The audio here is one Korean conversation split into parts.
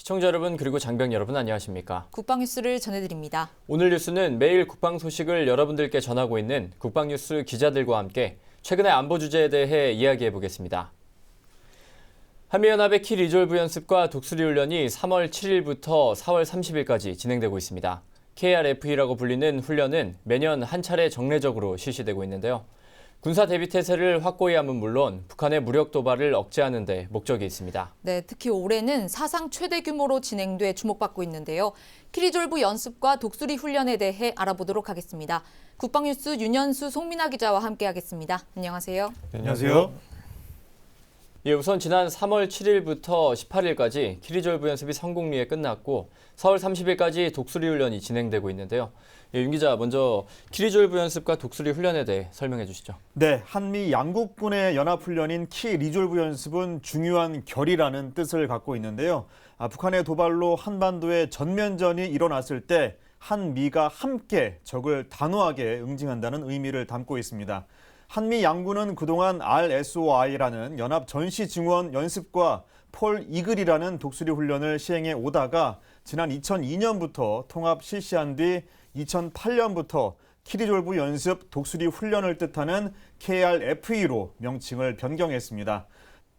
시청자 여러분 그리고 장병 여러분 안녕하십니까? 국방 뉴스를 전해드립니다. 오늘 뉴스는 매일 국방 소식을 여러분들께 전하고 있는 국방뉴스 기자들과 함께 최근의 안보 주제에 대해 이야기해 보겠습니다. 한미연합의 키 리졸브 연습과 독수리 훈련이 3월 7일부터 4월 30일까지 진행되고 있습니다. KRFE라고 불리는 훈련은 매년 한 차례 정례적으로 실시되고 있는데요. 군사 대비 태세를 확고히 함은 물론 북한의 무력 도발을 억제하는 데 목적이 있습니다. 네, 특히 올해는 사상 최대 규모로 진행돼 주목받고 있는데요. 키리졸브 연습과 독수리 훈련에 대해 알아보도록 하겠습니다. 국방뉴스 윤현수, 송민아 기자와 함께하겠습니다. 안녕하세요. 네, 안녕하세요. 예, 우선 지난 3월 7일부터 18일까지 키리졸브 연습이 성공리에 끝났고 4월 30일까지 독수리 훈련이 진행되고 있는데요. 예, 윤 기자, 먼저 키리졸브 연습과 독수리 훈련에 대해 설명해 주시죠. 네, 한미 양국군의 연합훈련인 키 리졸브 연습은 중요한 결이라는 뜻을 갖고 있는데요. 북한의 도발로 한반도에 전면전이 일어났을 때 한미가 함께 적을 단호하게 응징한다는 의미를 담고 있습니다. 한미 양군은 그동안 RSOI라는 연합 전시 증원 연습과 폴 이글이라는 독수리 훈련을 시행해 오다가 지난 2002년부터 통합 실시한 뒤 2008년부터 키리졸브 연습 독수리 훈련을 뜻하는 KRFE로 명칭을 변경했습니다.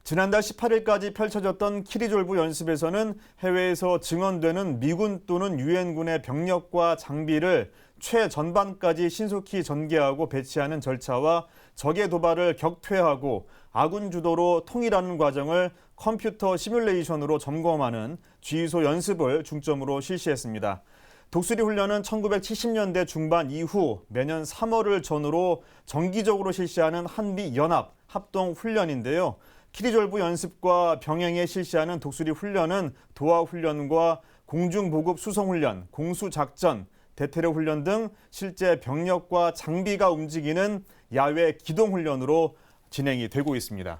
지난달 18일까지 펼쳐졌던 키리졸브 연습에서는 해외에서 증원되는 미군 또는 유엔군의 병력과 장비를 최전방까지 신속히 전개하고 배치하는 절차와 적의 도발을 격퇴하고 아군 주도로 통일하는 과정을 컴퓨터 시뮬레이션으로 점검하는 GISO 연습을 중점으로 실시했습니다. 독수리 훈련은 1970년대 중반 이후 매년 3월을 전후로 정기적으로 실시하는 한미연합 합동훈련인데요. 키리졸브 연습과 병행해 실시하는 독수리 훈련은 도하훈련과 공중보급 수송훈련, 공수작전, 대테러 훈련 등 실제 병력과 장비가 움직이는 야외 기동훈련으로 진행이 되고 있습니다.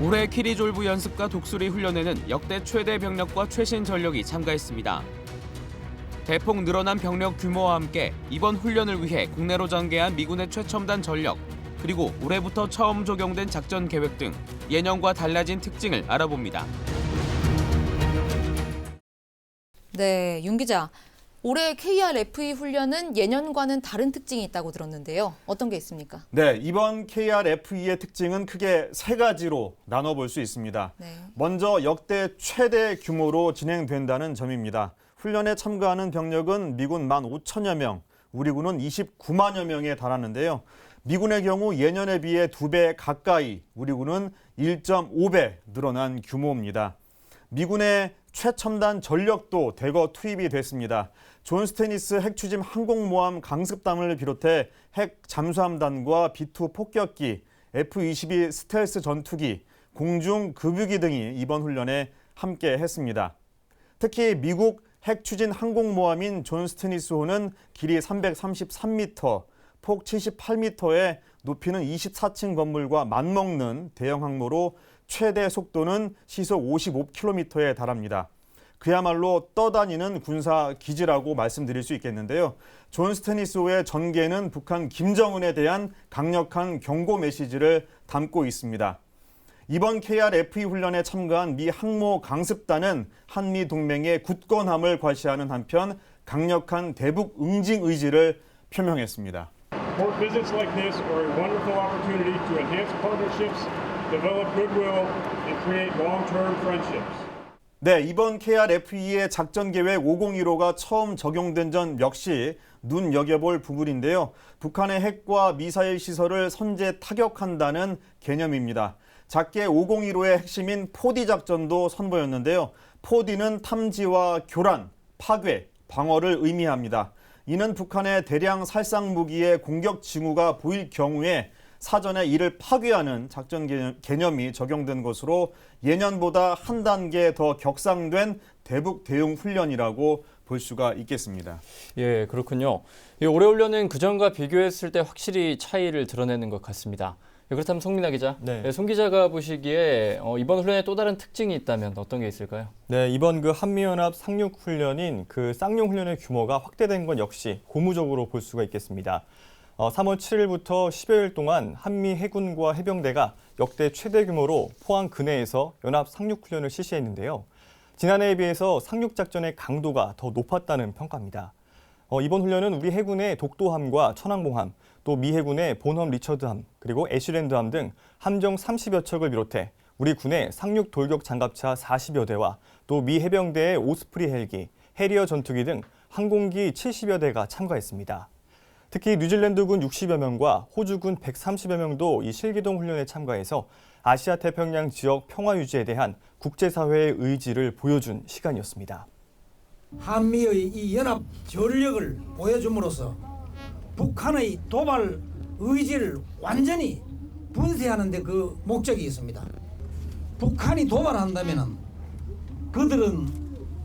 올해 키리졸브 연습과 독수리 훈련에는 역대 최대 병력과 최신 전력이 참가했습니다. 대폭 늘어난 병력 규모와 함께 이번 훈련을 위해 국내로 전개한 미군의 최첨단 전력, 그리고 올해부터 처음 적용된 작전 계획 등 예년과 달라진 특징을 알아봅니다. 네, 윤 기자. 올해 KRFE 훈련은 예년과는 다른 특징이 있다고 들었는데요. 어떤 게 있습니까? 네, 이번 KRFE의 특징은 크게 세 가지로 나눠볼 수 있습니다. 네. 먼저 역대 최대 규모로 진행된다는 점입니다. 훈련에 참가하는 병력은 미군 15,000여 명, 우리 군은 29만여 명에 달하는데요. 미군의 경우 예년에 비해 2배 가까이, 우리 군은 1.5배 늘어난 규모입니다. 미군의 최첨단 전력도 대거 투입이 됐습니다. 존 스테니스 핵추진 항공모함 강습단을 비롯해 핵 잠수함단과 B2 폭격기, F-22 스텔스 전투기, 공중 급유기 등이 이번 훈련에 함께 했습니다. 특히 미국 핵추진 항공모함인 존 스테니스호는 길이 333m, 폭 78m에 높이는 24층 건물과 맞먹는 대형 항모로 최대 속도는 시속 55km에 달합니다. 그야말로 떠다니는 군사 기지라고 말씀드릴 수 있겠는데요. 존 스테니스호의 전개는 북한 김정은에 대한 강력한 경고 메시지를 담고 있습니다. 이번 KRFE 훈련에 참가한 미 항모 강습단은 한미 동맹의 굳건함을 과시하는 한편 강력한 대북 응징 의지를 표명했습니다. Port visits like this are a wonderful opportunity to enhance partnerships, develop goodwill, and create long-term friendships. 네, 이번 KRFE의 작전 계획 5015가 처음 적용된 점 역시 눈여겨볼 부분인데요. 북한의 핵과 미사일 시설을 선제 타격한다는 개념입니다. 작게 5015의 핵심인 포디 작전도 선보였는데요. 포디는 탐지와 교란, 파괴, 방어를 의미합니다. 이는 북한의 대량 살상 무기의 공격 징후가 보일 경우에 사전에 이를 파괴하는 작전 개념이 적용된 것으로 예년보다 한 단계 더 격상된 대북 대응 훈련이라고 볼 수가 있겠습니다. 예, 그렇군요. 올해 훈련은 그전과 비교했을 때 확실히 차이를 드러내는 것 같습니다. 예, 그렇다면 송민아 기자, 네. 송 기자가 보시기에 이번 훈련에 또 다른 특징이 있다면 어떤 게 있을까요? 네, 이번 그 한미연합 상륙 훈련인 그 쌍용 훈련의 규모가 확대된 건 역시 고무적으로 볼 수가 있겠습니다. 3월 7일부터 10여일 동안 한미 해군과 해병대가 역대 최대 규모로 포항 근해에서 연합 상륙훈련을 실시했는데요. 지난해에 비해서 상륙작전의 강도가 더 높았다는 평가입니다. 이번 훈련은 우리 해군의 독도함과 천왕봉함, 또 미 해군의 본험 리처드함, 그리고 애슐랜드함 등 함정 30여 척을 비롯해 우리 군의 상륙 돌격 장갑차 40여 대와 또 미 해병대의 오스프리 헬기, 해리어 전투기 등 항공기 70여 대가 참가했습니다. 특히 뉴질랜드군 60여 명과 호주군 130여 명도 이 실기동 훈련에 참가해서 아시아 태평양 지역 평화 유지에 대한 국제사회의 의지를 보여준 시간이었습니다. 한미의 이 연합 전력을 보여줌으로써 북한의 도발 의지를 완전히 분쇄하는 데 그 목적이 있습니다. 북한이 도발한다면 그들은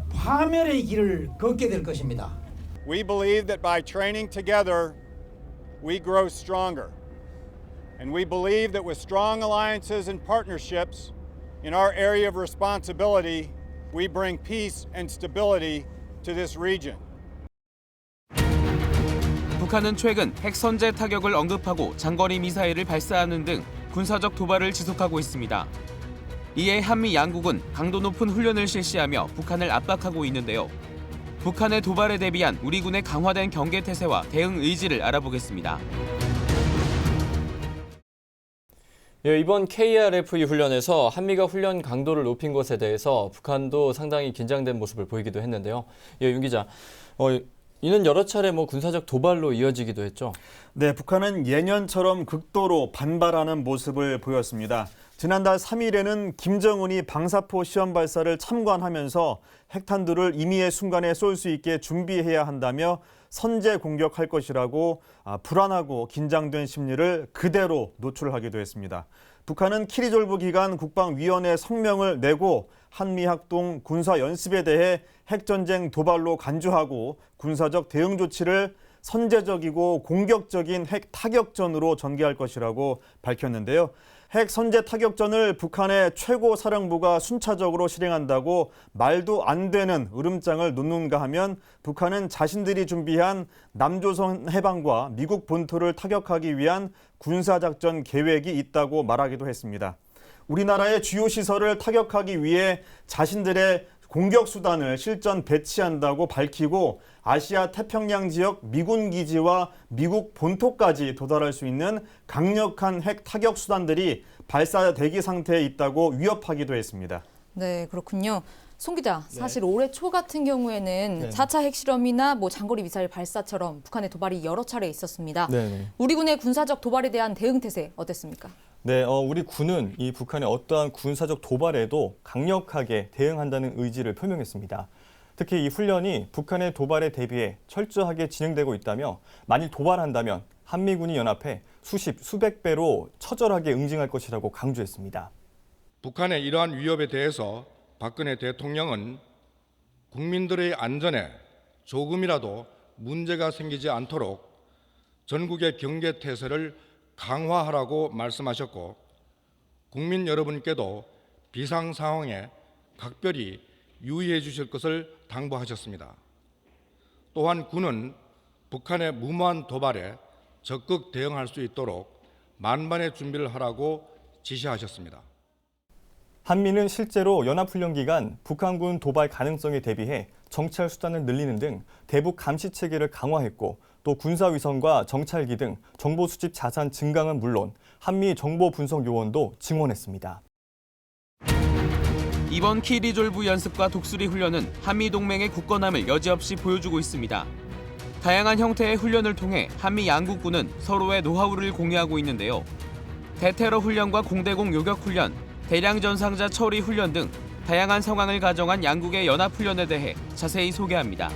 파멸의 길을 걷게 될 것입니다. We believe that by training together, we grow stronger. And we believe that with strong alliances and partnerships in our area of responsibility, we bring peace and stability to this region. 북한은 최근 핵 선제 타격을 언급하고 장거리 미사일을 발사하는 등 군사적 도발을 지속하고 있습니다. 이에 한미 양국은 강도 높은 훈련을 실시하며 북한을 압박하고 있는데요. 북한의 도발에 대비한 우리 군의 강화된 경계 태세와 대응 의지를 알아보겠습니다. 이번 KRFE 훈련에서 한미가 훈련 강도를 높인 것에 대해서 북한도 상당히 긴장된 모습을 보이기도 했는데요. 윤 기자, 이는 여러 차례 군사적 도발로 이어지기도 했죠. 네, 북한은 예년처럼 극도로 반발하는 모습을 보였습니다. 지난달 3일에는 김정은이 방사포 시험 발사를 참관하면서 핵탄두를 임의의 순간에 쏠 수 있게 준비해야 한다며 선제 공격할 것이라고 불안하고 긴장된 심리를 그대로 노출하기도 했습니다. 북한은 키리졸브 기간 국방위원회 성명을 내고 한미합동 군사연습에 대해 핵전쟁 도발로 간주하고 군사적 대응 조치를 선제적이고 공격적인 핵 타격전으로 전개할 것이라고 밝혔는데요. 핵 선제 타격전을 북한의 최고 사령부가 순차적으로 실행한다고 말도 안 되는 으름장을 놓는가 하면 북한은 자신들이 준비한 남조선 해방과 미국 본토를 타격하기 위한 군사작전 계획이 있다고 말하기도 했습니다. 우리나라의 주요 시설을 타격하기 위해 자신들의 공격 수단을 실전 배치한다고 밝히고 아시아 태평양 지역 미군 기지와 미국 본토까지 도달할 수 있는 강력한 핵 타격 수단들이 발사 대기 상태에 있다고 위협하기도 했습니다. 네, 그렇군요. 송 기자, 사실 올해 초 같은 경우에는 네. 4차 핵실험이나 장거리 미사일 발사처럼 북한의 도발이 여러 차례 있었습니다. 네. 우리 군의 군사적 도발에 대한 대응 태세 어땠습니까? 네, 우리 군은 이 북한의 어떠한 군사적 도발에도 강력하게 대응한다는 의지를 표명했습니다. 특히 이 훈련이 북한의 도발에 대비해 철저하게 진행되고 있다며 만일 도발한다면 한미군이 연합해 수십, 수백 배로 처절하게 응징할 것이라고 강조했습니다. 북한의 이러한 위협에 대해서 박근혜 대통령은 국민들의 안전에 조금이라도 문제가 생기지 않도록 전국의 경계 태세를 강화하라고 말씀하셨고 국민 여러분께도 비상 상황에 각별히 유의해 주실 것을 당부하셨습니다. 또한 군은 북한의 무모한 도발에 적극 대응할 수 있도록 만반의 준비를 하라고 지시하셨습니다. 한미는 실제로 연합훈련 기간 북한군 도발 가능성에 대비해 정찰 수단을 늘리는 등 대북 감시 체계를 강화했고 또 군사위성과 정찰기 등 정보 수집 자산 증강은 물론 한미 정보 분석 요원도 증원했습니다. 이번 키리졸브 연습과 독수리 훈련은 한미 동맹의 굳건함을 여지없이 보여주고 있습니다. 다양한 형태의 훈련을 통해 한미 양국군은 서로의 노하우를 공유하고 있는데요. 대테러 훈련과 공대공 요격 훈련, 대량 전상자 처리 훈련 등 다양한 상황을 가정한 양국의 연합 훈련에 대해 자세히 소개합니다.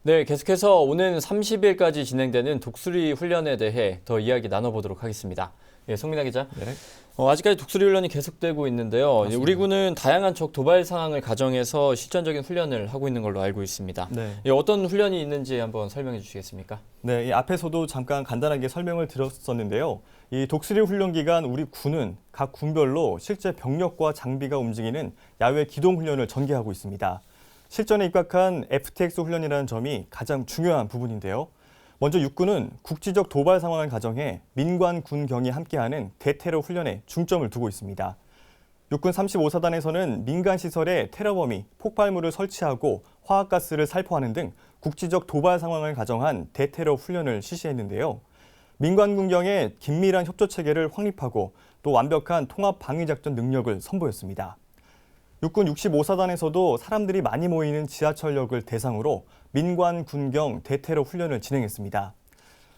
네, 계속해서 오는 30일까지 진행되는 독수리 훈련에 대해 더 이야기 나눠보도록 하겠습니다. 송민아 기자. 네. 아직까지 독수리 훈련이 계속되고 있는데요. 맞습니다. 우리 군은 다양한 적 도발 상황을 가정해서 실전적인 훈련을 하고 있는 걸로 알고 있습니다. 네. 어떤 훈련이 있는지 한번 설명해 주시겠습니까? 네, 이 앞에서도 잠깐 간단하게 설명을 드렸었는데요. 이 독수리 훈련 기간 우리 군은 각 군별로 실제 병력과 장비가 움직이는 야외 기동 훈련을 전개하고 있습니다. 실전에 입각한 FTX 훈련이라는 점이 가장 중요한 부분인데요. 먼저 육군은 국지적 도발 상황을 가정해 민관, 군, 경이 함께하는 대테러 훈련에 중점을 두고 있습니다. 육군 35사단에서는 민간 시설에 테러범이 폭발물을 설치하고 화학가스를 살포하는 등 국지적 도발 상황을 가정한 대테러 훈련을 실시했는데요. 민관 군경의 긴밀한 협조 체계를 확립하고 또 완벽한 통합 방위 작전 능력을 선보였습니다. 육군 65사단에서도 사람들이 많이 모이는 지하철역을 대상으로 민관 군경 대테러 훈련을 진행했습니다.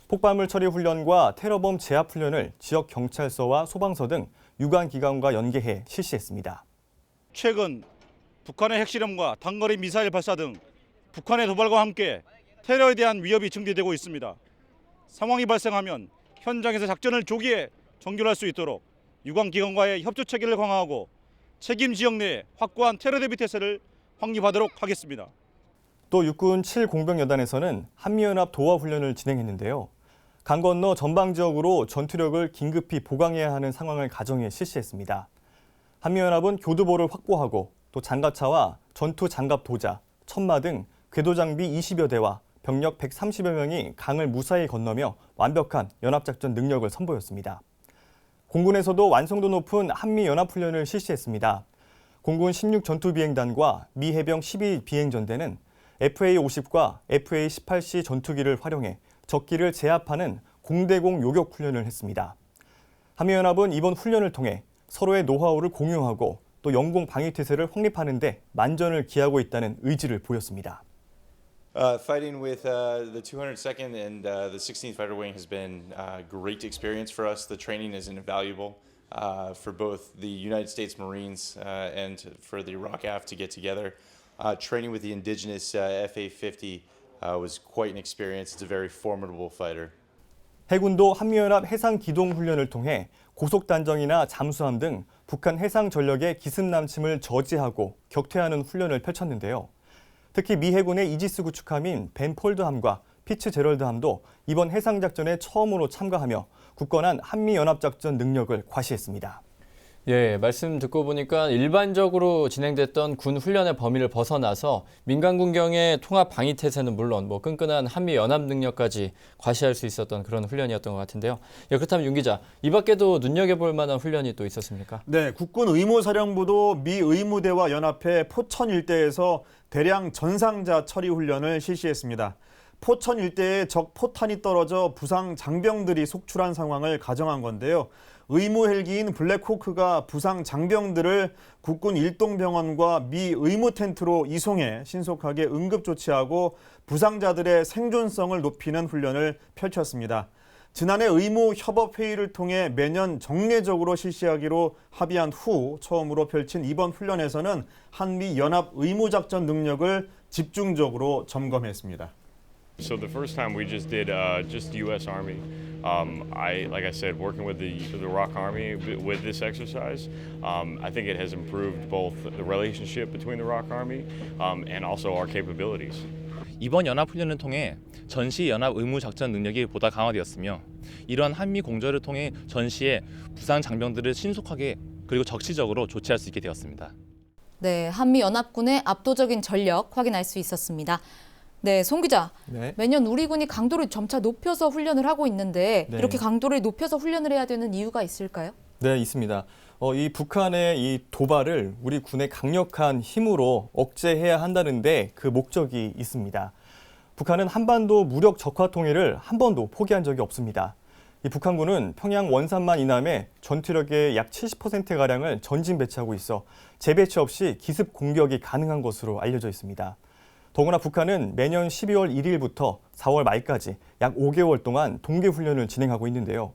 폭발물 처리 훈련과 테러범 제압 훈련을 지역 경찰서와 소방서 등 유관 기관과 연계해 실시했습니다. 최근 북한의 핵실험과 단거리 미사일 발사 등 북한의 도발과 함께 테러에 대한 위협이 증대되고 있습니다. 상황이 발생하면 현장에서 작전을 조기에 종결할 수 있도록 유관 기관과의 협조 체계를 강화하고 책임 지역 내에 확고한 테러 대비 태세를 확립하도록 하겠습니다. 또 육군 7공병여단에서는 한미연합 도하 훈련을 진행했는데요. 강 건너 전방 지역으로 전투력을 긴급히 보강해야 하는 상황을 가정해 실시했습니다. 한미연합은 교두보를 확보하고 또 장갑차와 전투 장갑 도자, 천마 등 궤도 장비 20여 대와 병력 130여 명이 강을 무사히 건너며 완벽한 연합작전 능력을 선보였습니다. 공군에서도 완성도 높은 한미연합훈련을 실시했습니다. 공군 16전투비행단과 미 해병 12비행전대는 FA-50과 FA-18C 전투기를 활용해 적기를 제압하는 공대공 요격 훈련을 했습니다. 한미연합은 이번 훈련을 통해 서로의 노하우를 공유하고 또 영공 방위 태세를 확립하는 데 만전을 기하고 있다는 의지를 보였습니다. Fighting with the 202nd and the 16th Fighter Wing has been a great experience for us. The training is invaluable for both the United States Marines and for the Iraq AF to get together. Training with the indigenous FA-50 was quite an experience. It's a very formidable fighter. 해군도 한미연합 해상기동훈련을 통해 고속단정이나 잠수함 등 북한 해상 전력의 기습남침을 저지하고 격퇴하는 훈련을 펼쳤는데요. 특히 미 해군의 이지스 구축함인 벤폴드함과 피츠제럴드함도 이번 해상작전에 처음으로 참가하며 굳건한 한미연합작전 능력을 과시했습니다. 예, 말씀 듣고 보니까 일반적으로 진행됐던 군 훈련의 범위를 벗어나서 민간 군경의 통합 방위 태세는 물론 끈끈한 한미 연합 능력까지 과시할 수 있었던 그런 훈련이었던 것 같은데요. 예, 그렇다면 윤 기자, 이 밖에도 눈여겨볼 만한 훈련이 또 있었습니까? 네, 국군 의무사령부도 미 의무대와 연합해 포천 일대에서 대량 전상자 처리 훈련을 실시했습니다. 포천 일대에 적 포탄이 떨어져 부상 장병들이 속출한 상황을 가정한 건데요. 의무 헬기인 블랙호크가 부상 장병들을 국군 일동병원과 미 의무 텐트로 이송해 신속하게 응급 조치하고 부상자들의 생존성을 높이는 훈련을 펼쳤습니다. 지난해 의무 협업 회의를 통해 매년 정례적으로 실시하기로 합의한 후 처음으로 펼친 이번 훈련에서는 한미 연합 의무작전 능력을 집중적으로 점검했습니다. So the first time we just did just U.S. Army. Like I said, working with the Iraq Army with this exercise, I think it has improved both the relationship between the Iraq Army and also our capabilities. 이번 연합훈련을 통해 전시 연합 의무 작전 능력이 보다 강화되었으며 이러한 한미 공조를 통해 전시의 부상 장병들을 신속하게 그리고 적시적으로 조치할 수 있게 되었습니다. 네, 한미 연합군의 압도적인 전력 확인할 수 있었습니다. 네, 송 기자. 네. 매년 우리 군이 강도를 점차 높여서 훈련을 하고 있는데 네. 이렇게 강도를 높여서 훈련을 해야 되는 이유가 있을까요? 네, 있습니다. 이 북한의 이 도발을 우리 군의 강력한 힘으로 억제해야 한다는데 그 목적이 있습니다. 북한은 한반도 무력 적화 통일을 한 번도 포기한 적이 없습니다. 이 북한군은 평양 원산만 이남에 전투력의 약 70%가량을 전진 배치하고 있어 재배치 없이 기습 공격이 가능한 것으로 알려져 있습니다. 더구나 북한은 매년 12월 1일부터 4월 말까지 약 5개월 동안 동계훈련을 진행하고 있는데요.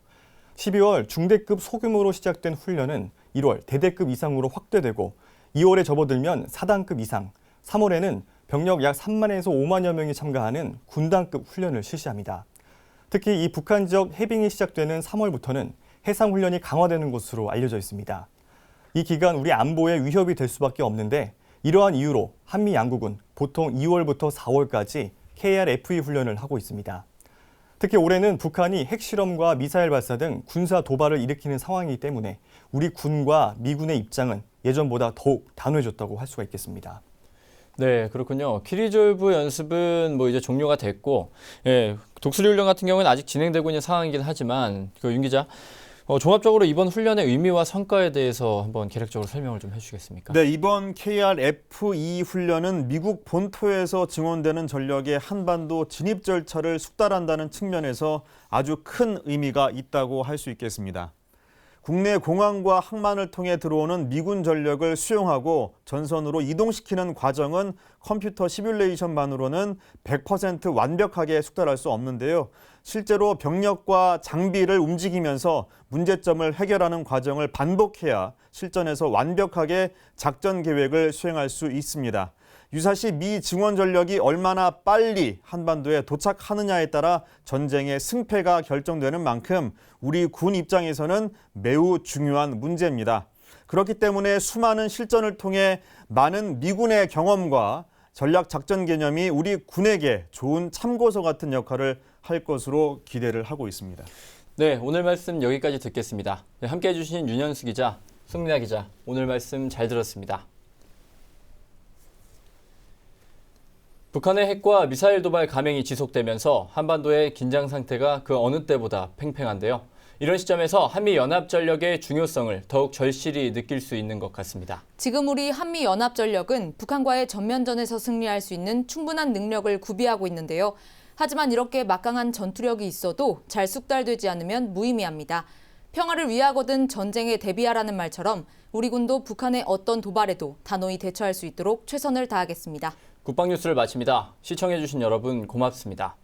12월 중대급 소규모로 시작된 훈련은 1월 대대급 이상으로 확대되고 2월에 접어들면 4단급 이상, 3월에는 병력 약 3만에서 5만여 명이 참가하는 군단급 훈련을 실시합니다. 특히 이 북한 지역 해빙이 시작되는 3월부터는 해상훈련이 강화되는 것으로 알려져 있습니다. 이 기간 우리 안보에 위협이 될 수밖에 없는데 이러한 이유로 한미 양국은 보통 2월부터 4월까지 KRFE 훈련을 하고 있습니다. 특히 올해는 북한이 핵실험과 미사일 발사 등 군사 도발을 일으키는 상황이기 때문에 우리 군과 미군의 입장은 예전보다 더욱 단호해졌다고 할 수가 있겠습니다. 네, 그렇군요. 키리졸브 연습은 이제 종료가 됐고, 예, 독수리 훈련 같은 경우는 아직 진행되고 있는 상황이긴 하지만, 윤 기자, 종합적으로 이번 훈련의 의미와 성과에 대해서 한번 개략적으로 설명을 좀 해주시겠습니까? 네, 이번 KRF-2 훈련은 미국 본토에서 증원되는 전력의 한반도 진입 절차를 숙달한다는 측면에서 아주 큰 의미가 있다고 할 수 있겠습니다. 국내 공항과 항만을 통해 들어오는 미군 전력을 수용하고 전선으로 이동시키는 과정은 컴퓨터 시뮬레이션만으로는 100% 완벽하게 숙달할 수 없는데요. 실제로 병력과 장비를 움직이면서 문제점을 해결하는 과정을 반복해야 실전에서 완벽하게 작전 계획을 수행할 수 있습니다. 유사시 미 증원 전력이 얼마나 빨리 한반도에 도착하느냐에 따라 전쟁의 승패가 결정되는 만큼 우리 군 입장에서는 매우 중요한 문제입니다. 그렇기 때문에 수많은 실전을 통해 많은 미군의 경험과 전략 작전 개념이 우리 군에게 좋은 참고서 같은 역할을 할 것으로 기대를 하고 있습니다. 네, 오늘 말씀 여기까지 듣겠습니다. 네, 함께해 주신 윤현수 기자, 송민아 기자, 오늘 말씀 잘 들었습니다. 북한의 핵과 미사일 도발 감행이 지속되면서 한반도의 긴장 상태가 그 어느 때보다 팽팽한데요. 이런 시점에서 한미연합전력의 중요성을 더욱 절실히 느낄 수 있는 것 같습니다. 지금 우리 한미연합전력은 북한과의 전면전에서 승리할 수 있는 충분한 능력을 구비하고 있는데요. 하지만 이렇게 막강한 전투력이 있어도 잘 숙달되지 않으면 무의미합니다. 평화를 위하거든 전쟁에 대비하라는 말처럼 우리 군도 북한의 어떤 도발에도 단호히 대처할 수 있도록 최선을 다하겠습니다. 국방뉴스를 마칩니다. 시청해주신 여러분 고맙습니다.